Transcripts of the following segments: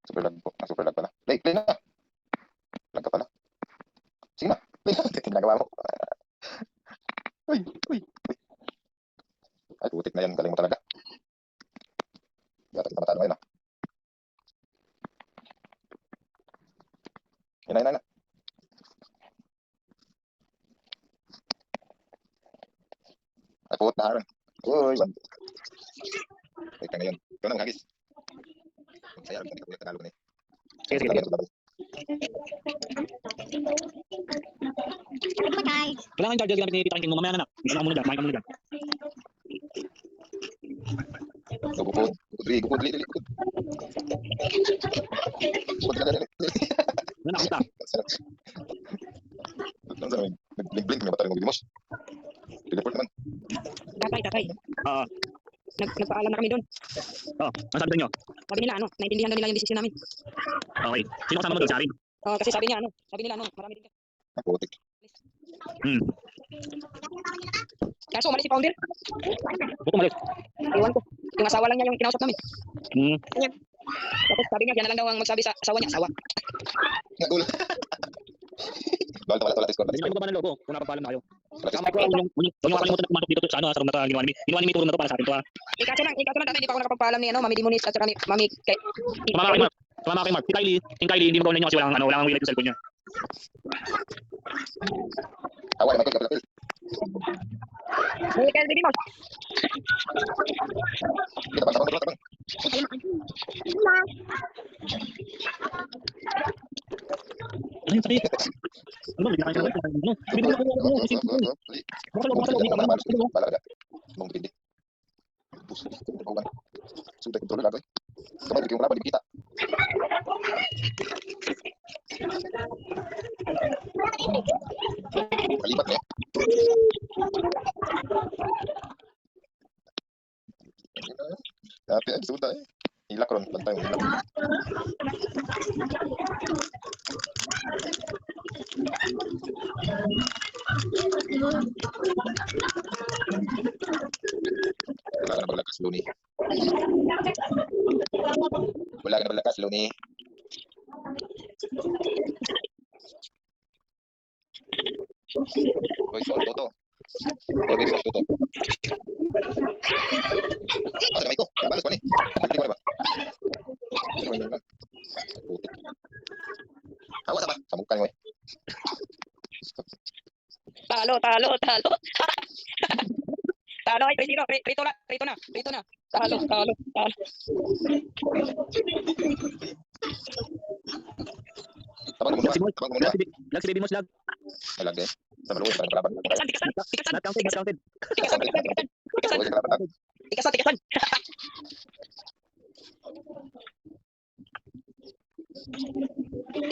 Super lag po. Super lag pala. Play na. Lag ka pala. Sige na. Play na. Ginagawa mo. Uy. Ay, putik na yan. Galing mo talaga. Yata kita matalo ngayon ah. Yan na. Ay, putik na. Uy, wait ka ngayon. Ikaw na maghagis. Saya, hindi ko talo na eh. Sige. Wala kang charger ginamit ni Tita King mo. Mamaya na. Isa lang muna dyan. Kumain ka muna dyan. Gupod. Wala na, kita. Ang sarap. Nag-blink may mataling mag-dimos. Report naman. Tatay. Oo. Nagpaalam na kami doon. Oh, ang sabi niyo? Sabi nila, naintindihan daw nila yung desisyon namin. Okay. Sino kasama mo doon? Si Arin? Kasi sabi nila, marami din. Ang putik. Kaso umalis si Founder. Buto malis. Iwan ko. Yung asawa lang niya yung kinausap namin. Hmm. Tapos sabi niya, yan na lang daw ang magsabi sa asawa niya. Asawa. Nagul. Bawal wala score. Hindi mo ba ng logo? Kung napapaalam na kayo. Tama ko yung nakalimutan na pumasok dito sa ano, sa room na ginawa ni Ginawa ni Turo na to para sa atin to ha. Ikaso lang tatay, hindi pa ako nakapagpaalam ni Mami Dimunis at saka ni Mami kay. Tumama kay Mark. Si Kylie, hindi mo gawin niyo kasi walang wilayas sa cellphone niya. Awal may kapil. Hey, Kelvin mo. Kita bang. Ano yung sakit? Ano, hindi na kayo ano? Hindi mo na ako. Balaga. Mong pindi. Sudah kontrol lagi. Kamay bikin mo kita. Kalimat ya. Tapi sudah eh. Hilak ron, bantay mo hilak. Wala ka na baglakas, Luni. Uy, soal Toto. Uy, soal Toto. Ano kamay ko? Balas ko ni. Ano ba? Awas apa? Sabukan mo eh. Talo. Talo ay 3-0. Prito na. Talo. Tabang mo na. Lag si baby mo slag. Ay lag eh. Sa maluwi para kalaban. Tikasan. Not counted. Tikasan.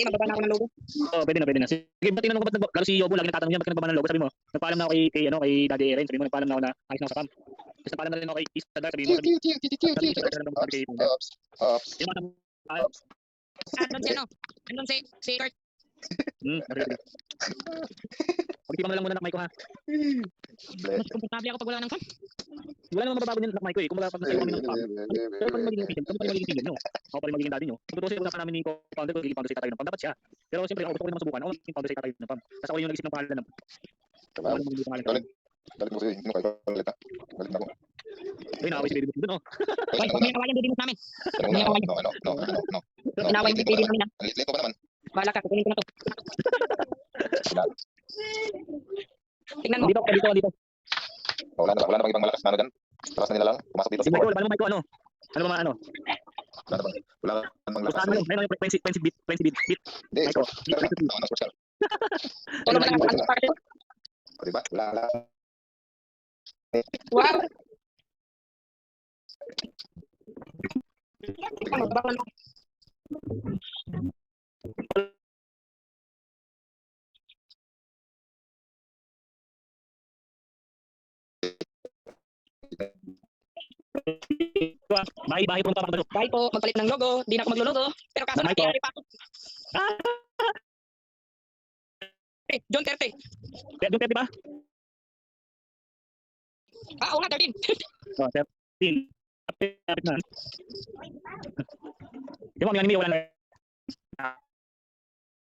Magbaba na ako ng logo. Oh, pwede na. Sige, ba't tinanong ko ba't lalo si Yobo lagi nagtatanong niya ba't ka nagbaba ng logo? Sabi mo, nagpaalam na ako kay Daddy Eren. Sabi mo, nagpaalam na ako na ayos na ako sa cam. Tapos nagpaalam na rin ako kay East Dark. Sabi mo, Andun si Kurt. Pag-tipan mo na lang muna ng mic ko ha. Mas komportable ako pag wala ng cam. Wala namang mababago niyan ng mic ko eh. Kung wala pag nasa kami ng cam. Pero pa rin magiging opinion. Kami pa rin magiging opinion nyo. Ako pa rin magiging daddy nyo. Kung totoo siya, usapan namin ni co-founder ko, founder si tatay ng PAM. Dapat siya. Pero siyempre, ako gusto ko rin naman subukan. Ako magiging founder si tatay ng PAM. Tapos ako yung nag-isip ng pangalan ng PAM. Ako yung magiging pangalan. Galit mo sa'yo. Hindi mo kayo galit ha. Galit na ako. Uy, nakaway si baby mo dun oh. Wait, huwag niya kawayan baby mo namin. No. Inaway yung baby namin ha. Ang lit-lit mo ba naman? Bahala ka, kukunin ko na to. Tingnan mo. Dito. Wala na bang ibang malakas na ano dyan? Taras na nila lang. Pumasok dito sa Mic ko, board. paano mic ko ano? Ano ba ano? Wala na bang lakas Ano na yung ayun Plenty beat. Hindi, Mic ko. sports car. Tulog na lang ako sa party. O diba? Wala. Wow. Magbaba na. Bahay po pa Bye po, magpalit ng logo. Di na ako magluluto. Pero kaso Bye po. nangyari pa ako. John 30. Yung 30 ba? Oo nga, 13. Oh, 13. Kapit na. Yung Mami Anime, wala na.